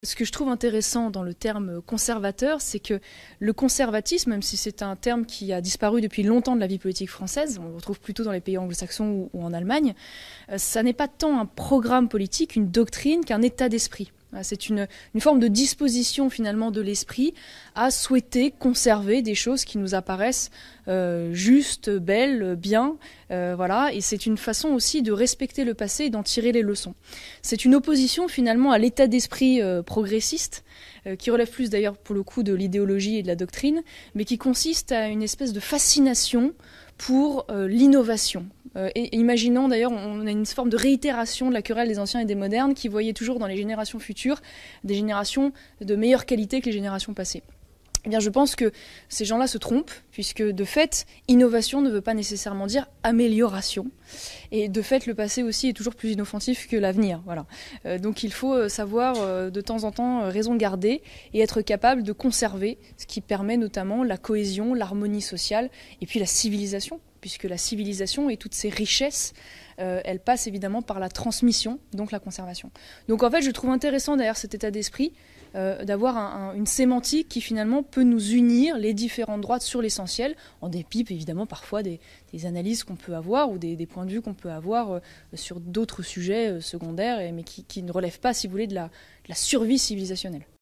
Ce que je trouve intéressant dans le terme conservateur, c'est que le conservatisme, même si c'est un terme qui a disparu depuis longtemps de la vie politique française, on le retrouve plutôt dans les pays anglo-saxons ou en Allemagne, ça n'est pas tant un programme politique, une doctrine, qu'un état d'esprit. C'est une forme de disposition finalement de l'esprit à souhaiter conserver des choses qui nous apparaissent justes, belles, bien, voilà. Et c'est une façon aussi de respecter le passé et d'en tirer les leçons. C'est une opposition finalement à l'état d'esprit progressiste, qui relève plus d'ailleurs pour le coup de l'idéologie et de la doctrine, mais qui consiste à une espèce de fascination pour l'innovation. Et imaginons d'ailleurs, on a une forme de réitération de la querelle des anciens et des modernes qui voyaient toujours dans les générations futures des générations de meilleure qualité que les générations passées. Eh bien, je pense que ces gens-là se trompent, puisque de fait, innovation ne veut pas nécessairement dire amélioration. Et de fait, le passé aussi est toujours plus inoffensif que l'avenir. Voilà. Donc il faut savoir de temps en temps raison garder et être capable de conserver, ce qui permet notamment la cohésion, l'harmonie sociale et puis la civilisation, puisque la civilisation et toutes ses richesses, elles passent évidemment par la transmission, donc la conservation. Donc en fait, je trouve intéressant d'ailleurs cet état d'esprit, d'avoir une sémantique qui finalement peut nous unir les différentes droites sur l'essentiel, en dépit évidemment parfois des analyses qu'on peut avoir ou des points de vue qu'on peut avoir sur d'autres sujets secondaires, mais qui ne relèvent pas, si vous voulez, de la survie civilisationnelle.